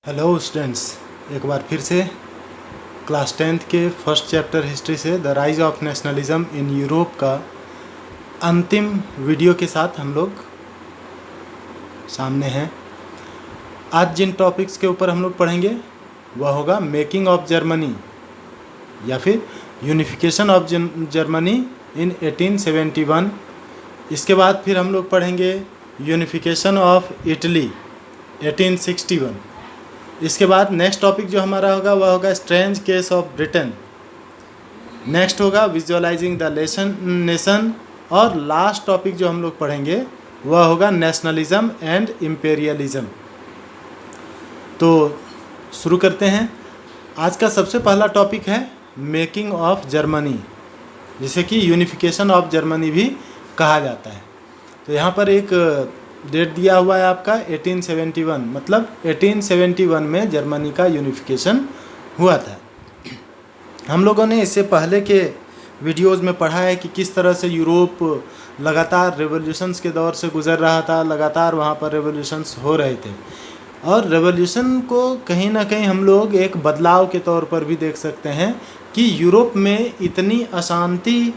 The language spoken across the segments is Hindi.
हेलो स्टूडेंट्स, एक बार फिर से क्लास 10th के फर्स्ट चैप्टर हिस्ट्री से the rise of nationalism in Europe का अंतिम वीडियो के साथ हम लोग सामने हैं। आज जिन टॉपिक्स के ऊपर हम लोग पढ़ेंगे वह होगा मेकिंग ऑफ जर्मनी या फिर यूनिफिकेशन ऑफ जर्मनी इन 1871। इसके बाद फिर हम लोग पढ़ेंगे यूनिफिकेशन ऑफ इटली 1861। इसके बाद नेक्स्ट टॉपिक जो हमारा होगा वह होगा strange case of Britain. Next होगा विजुअलाइजिंग द नेशन और लास्ट टॉपिक जो हम लोग पढ़ेंगे वह होगा नेशनलिज्म एंड इम्पेरियलिज्म। तो शुरू करते हैं। आज का सबसे पहला टॉपिक है मेकिंग ऑफ जर्मनी, जिसे कि यूनिफिकेशन ऑफ जर्मनी भी कहा जाता है। तो यहाँ पर एक डेट दिया हुआ है आपका 1871, मतलब 1871 में जर्मनी का यूनिफिकेशन हुआ था। हम लोगों ने इससे पहले के वीडियोस में पढ़ा है कि किस तरह से यूरोप लगातार रेवोल्यूशंस के दौर से गुजर रहा था, लगातार वहाँ पर रेवोल्यूशंस हो रहे थे। और रेवोल्यूशन को कहीं ना कहीं हम लोग एक बदलाव के तौर पर भी देख सकते हैं कि यूरोप में इतनी अशांति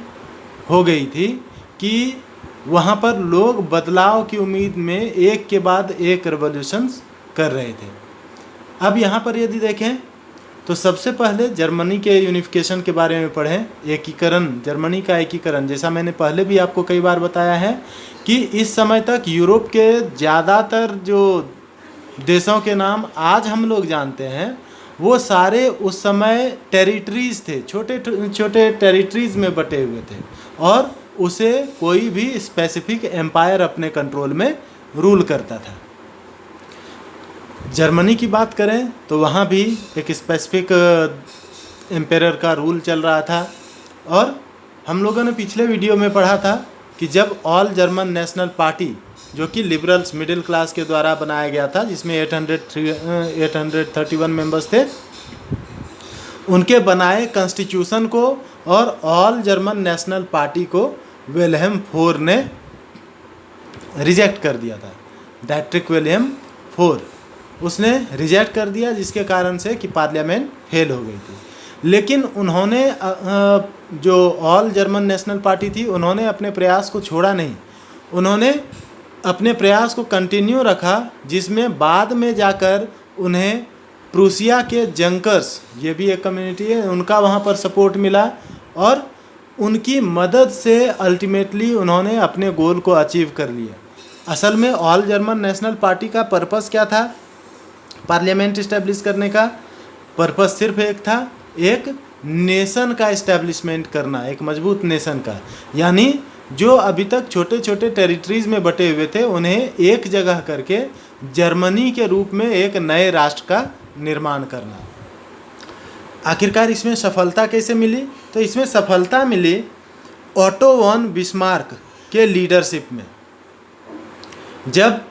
हो गई थी कि वहाँ पर लोग बदलाव की उम्मीद में एक के बाद एक रेवोल्यूशंस कर रहे थे। अब यहाँ पर यदि देखें तो सबसे पहले जर्मनी के यूनिफिकेशन के बारे में पढ़ें। एकीकरण, जर्मनी का एकीकरण, जैसा मैंने पहले भी आपको कई बार बताया है कि इस समय तक यूरोप के ज़्यादातर जो देशों के नाम आज हम लोग जानते हैं वो सारे उस समय टेरिटरीज़ थे, छोटे छोटे टेरिटरीज़ में बटे हुए थे और उसे कोई भी स्पेसिफिक एम्पायर अपने कंट्रोल में रूल करता था। जर्मनी की बात करें तो वहाँ भी एक स्पेसिफिक एम्पायर का रूल चल रहा था। और हम लोगों ने पिछले वीडियो में पढ़ा था कि जब ऑल जर्मन नेशनल पार्टी, जो कि लिबरल्स मिडिल क्लास के द्वारा बनाया गया था, जिसमें 831 मेंबर्स थे, उनके बनाए कॉन्स्टिट्यूशन को और ऑल जर्मन नेशनल पार्टी को विल्हेम IV ने रिजेक्ट कर दिया था। डैट्रिक विलियम IV उसने रिजेक्ट कर दिया, जिसके कारण से कि पार्लियामेंट फेल हो गई थी। लेकिन उन्होंने जो ऑल जर्मन नेशनल पार्टी थी, उन्होंने अपने प्रयास को छोड़ा नहीं, उन्होंने अपने प्रयास को कंटिन्यू रखा, जिसमें बाद में जाकर उन्हें प्रूसिया के जंकर्स, ये भी एक कम्युनिटी है, उनका वहाँ पर सपोर्ट मिला और उनकी मदद से अल्टीमेटली उन्होंने अपने गोल को अचीव कर लिया। असल में ऑल जर्मन नेशनल पार्टी का पर्पस क्या था? पार्लियामेंट इस्टेब्लिश करने का पर्पस सिर्फ एक था, एक नेशन का इस्टेब्लिशमेंट करना, एक मजबूत नेशन का। यानी जो अभी तक छोटे छोटे टेरिटरीज़ में बटे हुए थे उन्हें एक जगह करके जर्मनी के रूप में एक नए राष्ट्र का निर्माण करना। आखिरकार इसमें सफलता कैसे मिली? तो इसमें सफलता मिली ऑटो वन बिस्मार्क के लीडरशिप में। जब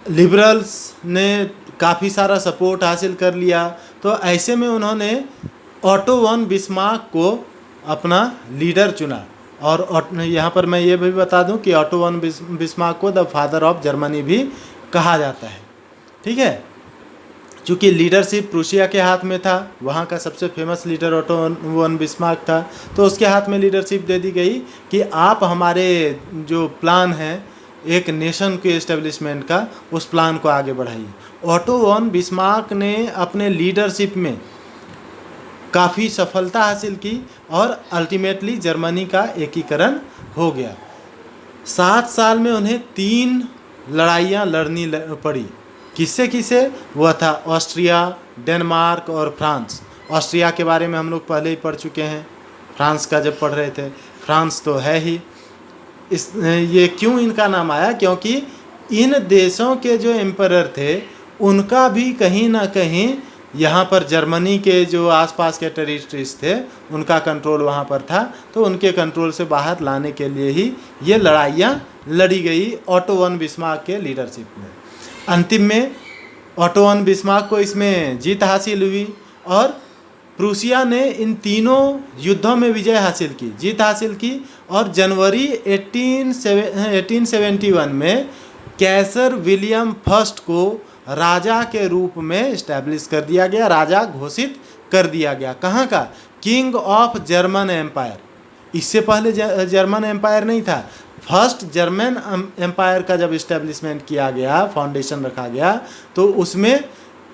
लिबरल्स ने काफ़ी सारा सपोर्ट हासिल कर लिया तो ऐसे में उन्होंने ऑटो वन बिस्मार्क को अपना लीडर चुना। और यहाँ पर मैं ये भी बता दूं कि ऑटो वन बिस्मार्क को द फादर ऑफ जर्मनी भी कहा जाता है। ठीक है, चूँकि लीडरशिप प्रूसिया के हाथ में था, वहाँ का सबसे famous leader auto von Bismarck था, तो उसके हाथ में लीडरशिप दे दी गई कि आप हमारे जो प्लान है एक नेशन के इस्टेब्लिशमेंट का, उस प्लान को आगे बढ़ाइए। ऑटो वन बिस्मार्क ने अपने लीडरशिप में काफ़ी सफलता हासिल की और अल्टीमेटली जर्मनी का एकीकरण हो गया। 7 साल में उन्हें 3 लड़ाइयाँ लड़नी पड़ी। किससे किसे? वह था ऑस्ट्रिया, डेनमार्क और फ्रांस। ऑस्ट्रिया के बारे में हम लोग पहले ही पढ़ चुके हैं, फ्रांस का जब पढ़ रहे थे। फ्रांस तो है ही, ये क्यों इनका नाम आया? क्योंकि इन देशों के जो एम्परर थे उनका भी कहीं ना कहीं यहाँ पर जर्मनी के जो आसपास के टेरिटरीज थे उनका कंट्रोल वहाँ पर था, तो उनके कंट्रोल से बाहर लाने के लिए ही ये लड़ाइयाँ लड़ी गई ऑटो वन बिस्मार्क के लीडरशिप में। अंतिम में ऑटो वन बिस्मार्क को इसमें जीत हासिल हुई और प्रूसिया ने इन तीनों युद्धों में विजय हासिल की, जीत हासिल की। और जनवरी 1871 में कैसर विलियम फर्स्ट को राजा के रूप में इस्टेब्लिश कर दिया गया, राजा घोषित कर दिया गया। कहाँ का? King of German empire. इससे पहले जर्मन एम्पायर नहीं था। फर्स्ट जर्मन एम्पायर का जब इस्टेब्लिशमेंट किया गया, फाउंडेशन रखा गया, तो उसमें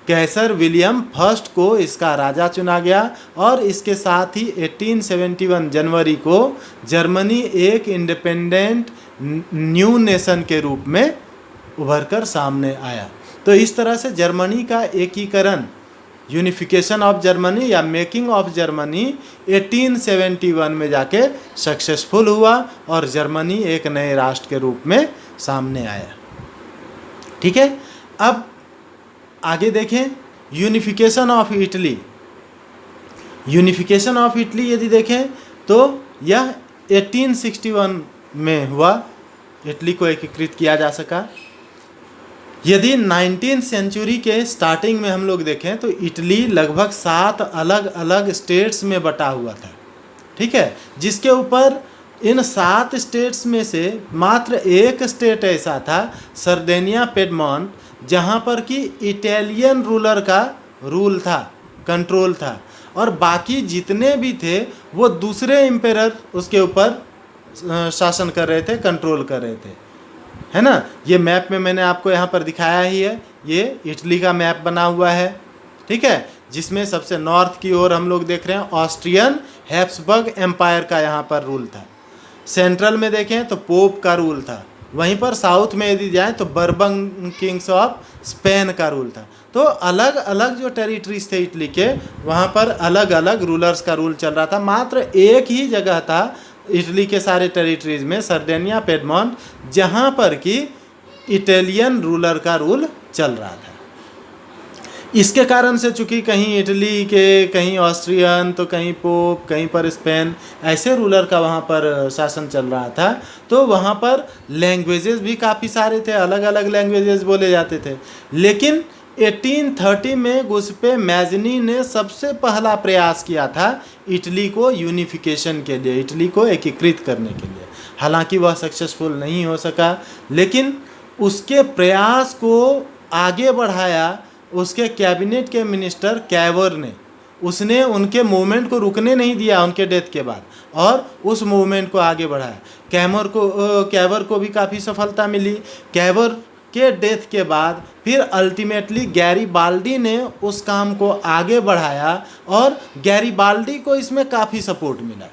कैसर विलियम फर्स्ट को इसका राजा चुना गया और इसके साथ ही 1871 जनवरी को जर्मनी एक इंडिपेंडेंट न्यू नेशन के रूप में उभर कर सामने आया। तो इस तरह से जर्मनी का एकीकरण, यूनिफिकेशन ऑफ जर्मनी या मेकिंग ऑफ जर्मनी 1871 में जाके सक्सेसफुल हुआ और जर्मनी एक नए राष्ट्र के रूप में सामने आया। ठीक है, अब आगे देखें unification of Italy. Unification of Italy यदि देखें तो यह 1861 में हुआ, इटली को एकीकृत किया जा सका। यदि 19th सेंचुरी के स्टार्टिंग में हम लोग देखें तो इटली लगभग 7 अलग अलग स्टेट्स में बटा हुआ था। ठीक है, जिसके ऊपर इन 7 स्टेट्स में से मात्र एक स्टेट ऐसा था, सर्देनिया पेडमॉन्ट, जहाँ पर कि इटालियन रूलर का रूल था, कंट्रोल था, और बाकी जितने भी थे वो दूसरे एम्पेरर उसके ऊपर शासन कर रहे थे, कंट्रोल कर रहे थे, है ना। ये मैप में मैंने आपको यहाँ पर दिखाया ही है, ये इटली का मैप बना हुआ है। ठीक है, जिसमें सबसे नॉर्थ की ओर हम लोग देख रहे हैं ऑस्ट्रियन हैब्सबर्ग एम्पायर का यहाँ पर रूल था। सेंट्रल में देखें तो पोप का रूल था। वहीं पर साउथ में यदि जाएं तो बर्बन किंग्स ऑफ स्पेन का रूल था। तो अलग अलग जो टेरिटरीज थे इटली के, वहाँ पर अलग अलग रूलर्स का रूल चल रहा था। मात्र एक ही जगह था इटली के सारे टेरिटरीज में, सर्देनिया पेडमॉन्ट, जहाँ पर कि इटालियन रूलर का रूल चल रहा था। इसके कारण से चूँकि कहीं इटली के, कहीं ऑस्ट्रियन, तो कहीं पोप, कहीं पर स्पेन, ऐसे रूलर का वहाँ पर शासन चल रहा था, तो वहाँ पर लैंग्वेजेस भी काफ़ी सारे थे, अलग अलग लैंग्वेजेस बोले जाते थे। लेकिन 1830 में गुस्पे मैजनी ने सबसे पहला प्रयास किया था इटली को यूनिफिकेशन के लिए, इटली को एकीकृत करने के लिए। हालांकि वह सक्सेसफुल नहीं हो सका, लेकिन उसके प्रयास को आगे बढ़ाया उसके कैबिनेट के मिनिस्टर कैवर ने। उसने उनके मूवमेंट को रुकने नहीं दिया उनके डेथ के बाद, और उस मूवमेंट को आगे बढ़ाया। कैवर को भी काफ़ी सफलता मिली। कैवर के डेथ के बाद फिर अल्टीमेटली गैरीबाल्डी ने उस काम को आगे बढ़ाया और गैरीबाल्डी को इसमें काफ़ी सपोर्ट मिला।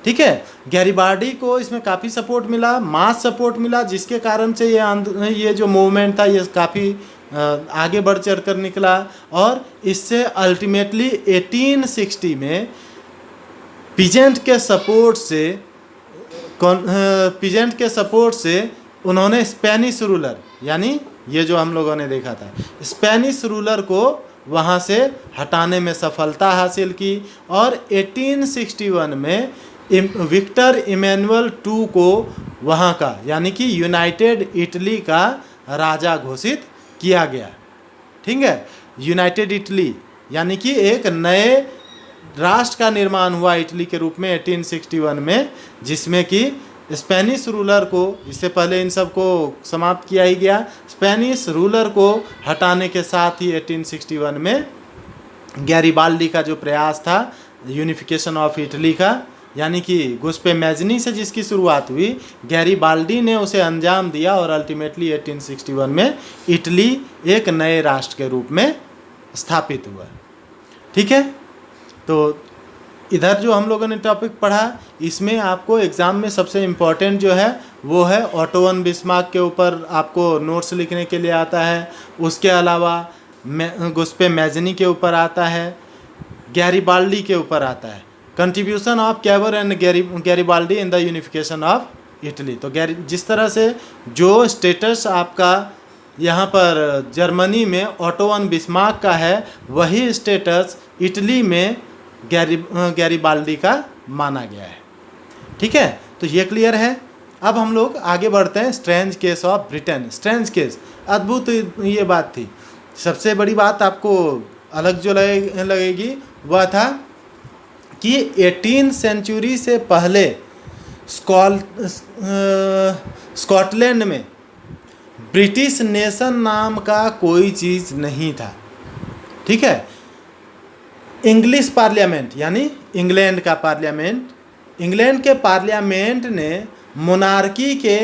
ठीक है, गैरीबाल्डी को इसमें काफ़ी सपोर्ट मिला, मास सपोर्ट मिला, जिसके कारण से ये जो मूवमेंट था ये काफ़ी आगे बढ़ चढ़ कर निकला। और इससे अल्टीमेटली 1860 में पीजेंट के सपोर्ट से उन्होंने स्पेनिश रूलर, यानी ये जो हम लोगों ने देखा था, स्पेनिश रूलर को वहाँ से हटाने में सफलता हासिल की। और 1861 में विक्टर इमैनुअल II को वहाँ का, यानी कि यूनाइटेड इटली का राजा घोषित किया गया। ठीक है, यूनाइटेड इटली यानी कि एक नए राष्ट्र का निर्माण हुआ इटली के रूप में 1861 में, जिसमें कि स्पेनिश रूलर को, इससे पहले इन सब को समाप्त किया ही गया, स्पेनिश रूलर को हटाने के साथ ही 1861 में गैरीबाल्डी का जो प्रयास था यूनिफिकेशन ऑफ इटली का, यानी कि गुस्पे मैजनी से जिसकी शुरुआत हुई, गैरीबाल्डी ने उसे अंजाम दिया और अल्टीमेटली 1861 में इटली एक नए राष्ट्र के रूप में स्थापित हुआ। ठीक है, तो इधर जो हम लोगों ने टॉपिक पढ़ा, इसमें आपको एग्ज़ाम में सबसे इम्पॉर्टेंट जो है वो है ओटो वन बिस्मार्क के ऊपर आपको नोट्स लिखने के लिए आता है। उसके अलावा गुस्पे मैजनी के ऊपर आता है, गैरीबाल्डी के ऊपर आता है, contribution of Cavour and Garibaldi in the unification of Italy. तो जिस तरह से जो स्टेटस आपका यहाँ पर जर्मनी में ओटो वन बिस्मार्क का है, वही स्टेटस इटली में गैरीबाल्डी का माना गया है। ठीक है, तो ये क्लियर है। अब हम लोग आगे बढ़ते हैं strange case of Britain. Strange case, अद्भुत ये बात थी। सबसे बड़ी बात आपको अलग जो लगेगी वह था कि 18th सेंचुरी से पहले स्कॉटलैंड में ब्रिटिश नेशन नाम का कोई चीज़ नहीं था। ठीक है। इंग्लिश पार्लियामेंट यानी इंग्लैंड का पार्लियामेंट, इंग्लैंड के पार्लियामेंट ने मोनार्की के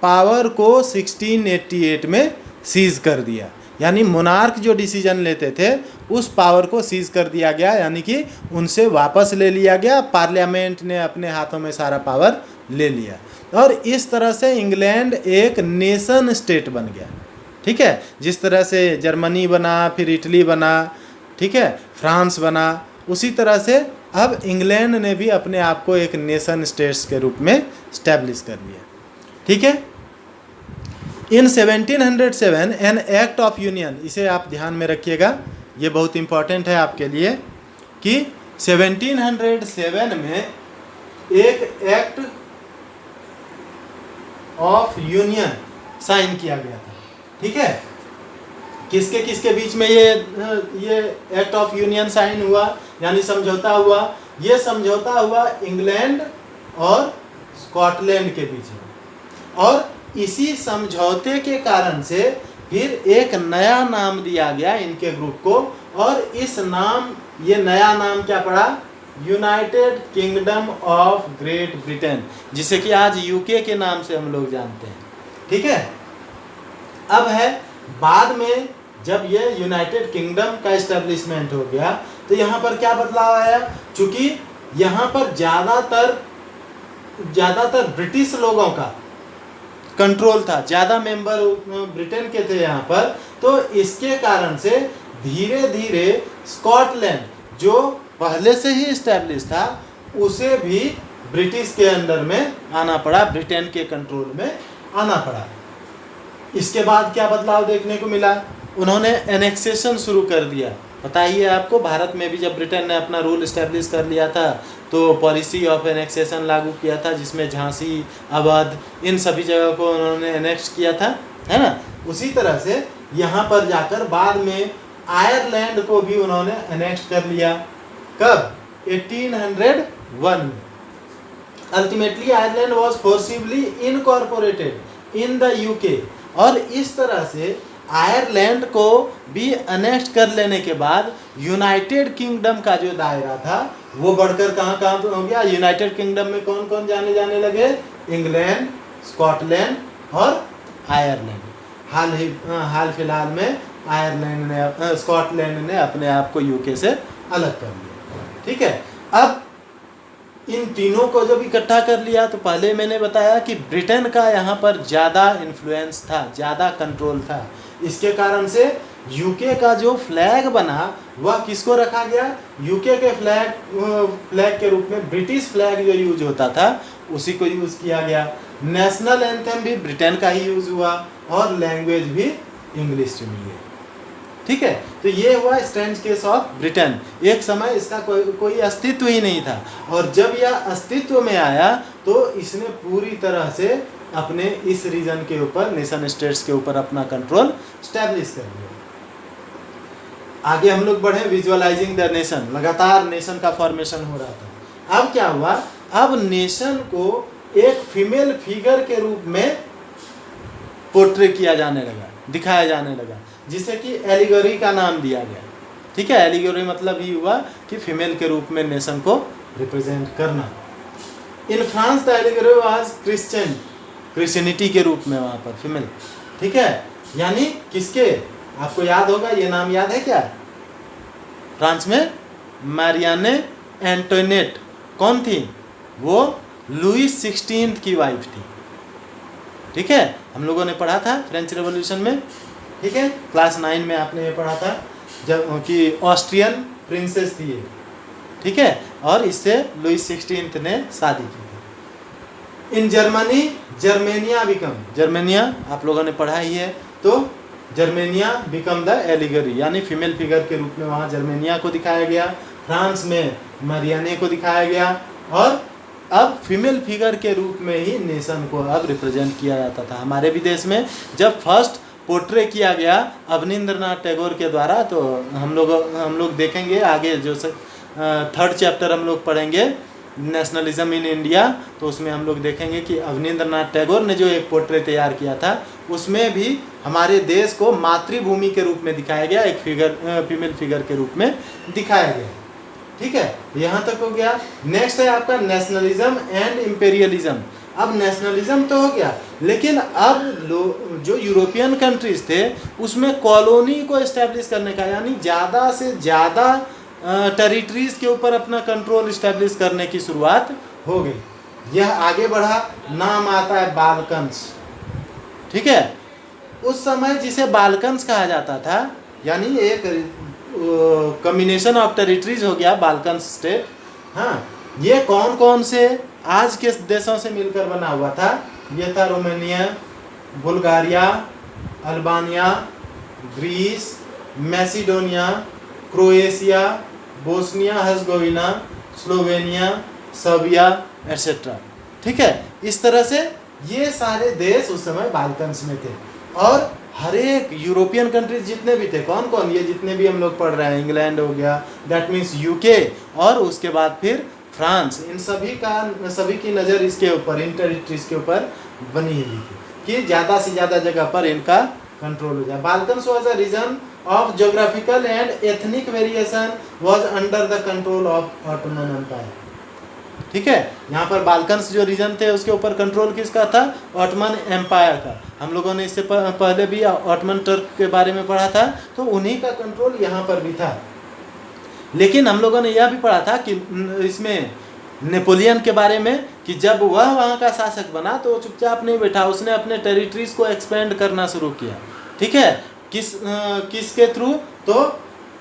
पावर को 1688 में सीज कर दिया। यानी मोनार्क जो डिसीजन लेते थे उस पावर को सीज कर दिया गया, यानी कि उनसे वापस ले लिया गया। पार्लियामेंट ने अपने हाथों में सारा पावर ले लिया और इस तरह से इंग्लैंड एक नेशन स्टेट बन गया। ठीक है। जिस तरह से जर्मनी बना, फिर इटली बना, ठीक है, फ्रांस बना, उसी तरह से अब इंग्लैंड ने भी अपने आप को एक नेशन स्टेट्स के रूप में स्टैब्लिश कर लिया। ठीक है। इन 1707 एन एक्ट ऑफ यूनियन, इसे आप ध्यान में रखिएगा, ये बहुत इंपॉर्टेंट है आपके लिए, कि 1707 में एक एक्ट ऑफ यूनियन साइन किया गया था। ठीक है। किसके किसके बीच में ये एक्ट ऑफ यूनियन साइन हुआ, यानी समझौता हुआ? ये समझौता हुआ इंग्लैंड और स्कॉटलैंड के बीच में, और इसी समझौते के कारण से फिर एक नया नाम दिया गया इनके ग्रुप को, और इस नाम, ये नया नाम क्या पड़ा? United kingdom of great Britain, जिसे कि आज यूके के नाम से हम लोग जानते हैं। ठीक है। अब है बाद में जब ये यूनाइटेड किंगडम का एस्टेब्लिशमेंट हो गया तो यहाँ पर क्या बदलाव आया? चूंकि यहाँ पर ज़्यादातर ब्रिटिश लोगों का कंट्रोल था, ज़्यादा मेंबर ब्रिटेन के थे यहाँ पर, तो इसके कारण से धीरे धीरे स्कॉटलैंड जो पहले से ही इस्टेब्लिश था उसे भी ब्रिटिश के अंडर में आना पड़ा, ब्रिटेन के कंट्रोल में आना पड़ा। इसके बाद क्या बदलाव देखने को मिला? उन्होंने एनेक्सेशन शुरू कर दिया। पता ही है आपको, भारत में भी जब ब्रिटेन ने अपना रूल इस्टेब्लिश कर लिया था तो पॉलिसी ऑफ एनेक्सेशन लागू किया था, जिसमें झांसी, अवध, इन सभी जगह को उन्होंने एनेक्स किया था, है ना। उसी तरह से यहाँ पर जाकर बाद में आयरलैंड को भी उन्होंने एनेक्स कर लिया। कब? 1801 में। Ultimately Ireland was forcibly incorporated in the UK, और इस तरह से आयरलैंड को भी अनेक्ट कर लेने के बाद यूनाइटेड किंगडम का जो दायरा था वो बढ़कर कहाँ हो गया? यूनाइटेड किंगडम में कौन कौन जाने लगे? इंग्लैंड, स्कॉटलैंड और आयरलैंड। हाल फिलहाल में स्कॉटलैंड ने अपने आप को यूके से अलग कर लिया। ठीक है। अब इन तीनों को जब इकट्ठा कर लिया तो पहले मैंने बताया कि ब्रिटेन का यहाँ पर ज़्यादा इन्फ्लुएंस था, ज़्यादा कंट्रोल था। इसके कारण से यूके का जो फ्लैग बना वह किसको रखा गया? यूके के फ्लैग के रूप में ब्रिटिश फ्लैग जो यूज होता था उसी को यूज किया गया। नेशनल एंथम भी ब्रिटेन का ही यूज हुआ और लैंग्वेज भी इंग्लिश चुनी गई। ठीक है। तो ये हुआ स्ट्रेंज केस ऑफ ब्रिटेन। एक समय इसका कोई अस्तित्व ही नहीं था, और जब यह अस्तित्व में आया तो इसने पूरी तरह से अपने इस रीजन के ऊपर, नेशन स्टेट्स के ऊपर अपना कंट्रोल स्टैब्लिश कर लिया। आगे हम लोग बढ़े, विजुअलाइजिंग द नेशन। लगातार नेशन का फॉर्मेशन हो रहा था। अब क्या हुआ? अब नेशन को एक फीमेल फिगर के रूप में पोर्ट्रे किया जाने लगा, दिखाया जाने लगा, जिसे कि एलिगोरी का नाम दिया गया। ठीक है। एलिगोरी मतलब ही हुआ कि फीमेल के रूप में नेशन को रिप्रेजेंट करना। In France the allegory was Christianity के रूप में वहाँ पर फीमेल। ठीक है। यानी किसके? आपको याद होगा, ये नाम याद है क्या? फ्रांस में मारियाने एंटोनेट कौन थी? वो लुईस 16 की वाइफ थी। ठीक है। हम लोगों ने पढ़ा था फ्रेंच रेवोल्यूशन में। ठीक है। क्लास 9 में आपने ये पढ़ा था, जब कि ऑस्ट्रियन प्रिंसेस थी ये। ठीक है। और इससे लुईस 16 ने शादी की थी। इन जर्मेनिया बिकम, जर्मेनिया आप लोगों ने पढ़ा ही है, तो जर्मेनिया बिकम द एलिगोरी, यानी फीमेल फिगर के रूप में वहाँ जर्मेनिया को दिखाया गया। फ्रांस में मारियाने को दिखाया गया, और अब फीमेल फिगर के रूप में ही नेशन को अब रिप्रेजेंट किया जाता था। हमारे भी देश में जब फर्स्ट पोर्ट्रे किया गया अवनींद्रनाथ टैगोर के द्वारा, तो हम लोग देखेंगे आगे जो 3rd चैप्टर हम लोग पढ़ेंगे नेशनलिज्म इन इंडिया, तो उसमें हम लोग देखेंगे कि अवनींद्रनाथ टैगोर ने जो एक पोर्ट्रेट तैयार किया था उसमें भी हमारे देश को मातृभूमि के रूप में दिखाया गया, एक फीमेल फिगर के रूप में दिखाया गया। ठीक है, यहाँ तक हो गया। नेक्स्ट है आपका नेशनलिज्म एंड इम्पेरियलिज्म। अब नेशनलिज्म तो हो गया, लेकिन अब जो यूरोपियन कंट्रीज थे उसमें कॉलोनी को एस्टेब्लिश करने का, यानी ज़्यादा से ज़्यादा टेरिटरीज के ऊपर अपना कंट्रोल इस्टेब्लिश करने की शुरुआत हो गई। यह आगे बढ़ा, नाम आता है बाल्कन्स। ठीक है, उस समय जिसे बाल्कन्स कहा जाता था, यानी एक कॉम्बिनेशन ऑफ टेरिटरीज हो गया बाल्कन स्टेट। हाँ, ये कौन कौन से आज के देशों से मिलकर बना हुआ था? ये था Romania, Bulgaria, Albania, Greece, Macedonia, Croatia, Bosnia Herzegovina, Slovenia, Serbia etcetera. ठीक है, इस तरह से ये सारे देश उस समय बाल्कन्स में थे। और हर एक यूरोपियन कंट्रीज जितने भी थे, कौन कौन, ये जितने भी हम लोग पढ़ रहे हैं, इंग्लैंड हो गया, दैट मीन्स यूके, और उसके बाद फिर फ्रांस, इन सभी की नज़र इसके ऊपर, इन टेरिटरीज के ऊपर बनी हुई थी कि ज़्यादा से ज़्यादा जगह पर इनका कंट्रोल हो जाए। Balkans was a region of geographical and ethnic variation was under the control of Ottoman empire. ठीक है, यहाँ पर बाल्कन्स जो रीजन थे उसके ऊपर कंट्रोल किसका था? ऑटोमन एम्पायर का। हम लोगों ने इससे पहले भी ऑटोमन टर्क के बारे में पढ़ा था, तो उन्हीं का कंट्रोल यहाँ पर भी था। लेकिन हम लोगों ने यह भी पढ़ा था कि इसमें नेपोलियन के बारे में कि जब वह वहाँ का शासक बना तो वो चुपचाप नहीं बैठा, उसने अपने टेरिटरीज को एक्सपेंड करना शुरू किया। ठीक है, किसके थ्रू? तो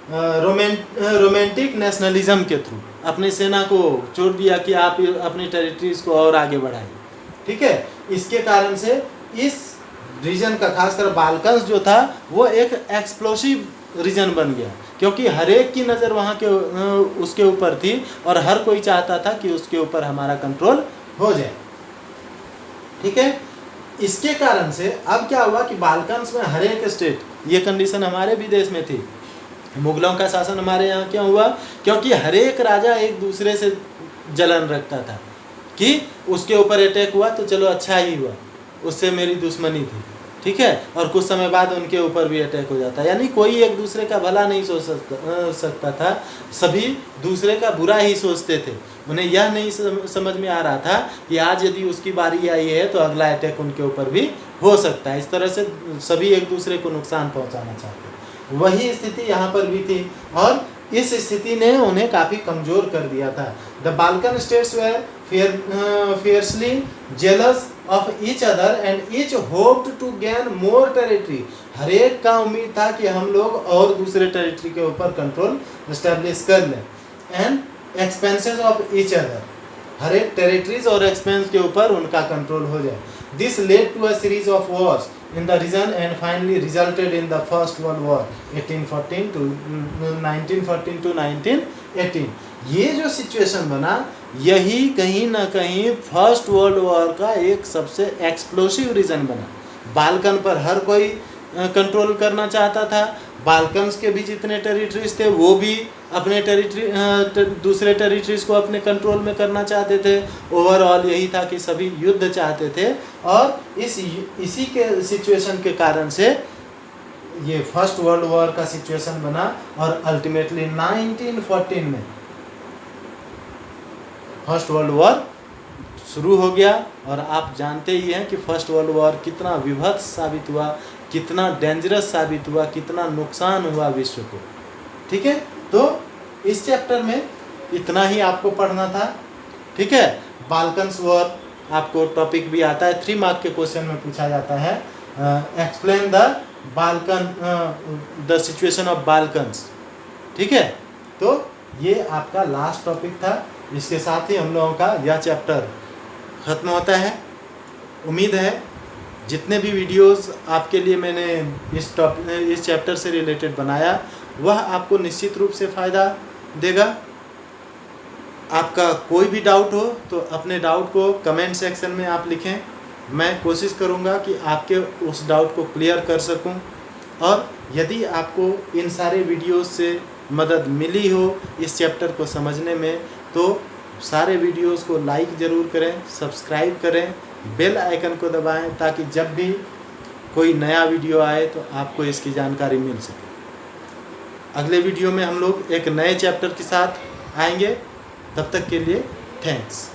रोमांटिक नेशनलिज्म के थ्रू अपनी सेना को छोड़ दिया कि आप अपनी टेरिटरीज को और आगे बढ़ाएं। ठीक है, इसके कारण से इस रीजन का, खासकर बाल्कन्स जो था, वो एक एक्सप्लोसिव रीजन बन गया, क्योंकि हर एक की नज़र वहाँ के उसके ऊपर थी और हर कोई चाहता था कि उसके ऊपर हमारा कंट्रोल हो जाए। ठीक है, इसके कारण से अब क्या हुआ कि बाल्कन्स में हर एक स्टेट, ये कंडीशन हमारे भी देश में थी। मुगलों का शासन हमारे यहाँ क्यों हुआ? क्योंकि हर एक राजा एक दूसरे से जलन रखता था कि उसके ऊपर अटैक हुआ तो चलो अच्छा ही हुआ, उससे मेरी दुश्मनी थी। ठीक है, और कुछ समय बाद उनके ऊपर भी अटैक हो जाता, यानी कोई एक दूसरे का भला नहीं सोच सकता था, सभी दूसरे का बुरा ही सोचते थे। उन्हें यह नहीं समझ में आ रहा था कि आज यदि उसकी बारी आई है तो अगला अटैक उनके ऊपर भी हो सकता है। इस तरह से सभी एक दूसरे को नुकसान पहुंचाना चाहते। वही स्थिति यहाँ पर भी थी और इस स्थिति ने उन्हें काफ़ी कमज़ोर कर दिया था। The Balkan states were fiercely jealous of each other and each hoped to gain more territory। हर एक का उम्मीद था कि हम लोग और दूसरे टेरिटरी के ऊपर कंट्रोल एस्टेब्लिश कर लें। And expenses of each other, हर एक टेरिटरीज और एक्सपेंस के ऊपर उनका कंट्रोल हो जाए। This led to a series of wars in the region and finally resulted in the First World War 1914 to 1918। ये जो सिचुएशन बना, यही कहीं ना कहीं फर्स्ट वर्ल्ड वॉर का एक सबसे एक्सप्लोसिव रीजन बना। बाल्कन पर हर कोई कंट्रोल करना चाहता था। बाल्कन्स के भी जितने टेरिटरीज थे वो भी अपने दूसरे टेरिटरीज को अपने कंट्रोल में करना चाहते थे। ओवरऑल यही था कि सभी युद्ध चाहते थे और इसी के सिचुएशन के कारण से ये फर्स्ट वर्ल्ड वॉर का सिचुएशन बना और अल्टीमेटली 1914 में फर्स्ट वर्ल्ड वॉर शुरू हो गया। और आप जानते ही हैं कि फर्स्ट वर्ल्ड वॉर कितना विभत्स साबित हुआ, कितना डेंजरस साबित हुआ, कितना नुकसान हुआ विश्व को। ठीक है, तो इस चैप्टर में इतना ही आपको पढ़ना था। ठीक है, बाल्कन्स वॉर आपको टॉपिक भी आता है, 3 मार्क के क्वेश्चन में पूछा जाता है। Explain the situation of Balkans. ठीक है, तो ये आपका लास्ट टॉपिक था। इसके साथ ही हम लोगों का यह चैप्टर ख़त्म होता है। उम्मीद है जितने भी वीडियोस आपके लिए मैंने इस चैप्टर से रिलेटेड बनाया वह आपको निश्चित रूप से फ़ायदा देगा। आपका कोई भी डाउट हो तो अपने डाउट को कमेंट सेक्शन में आप लिखें। मैं कोशिश करूंगा कि आपके उस डाउट को क्लियर कर सकूं। और यदि आपको इन सारे वीडियोस से मदद मिली हो इस चैप्टर को समझने में, तो सारे वीडियोस को लाइक ज़रूर करें, सब्सक्राइब करें, बेल आइकन को दबाएं ताकि जब भी कोई नया वीडियो आए तो आपको इसकी जानकारी मिल सके। अगले वीडियो में हम लोग एक नए चैप्टर के साथ आएंगे। तब तक के लिए थैंक्स।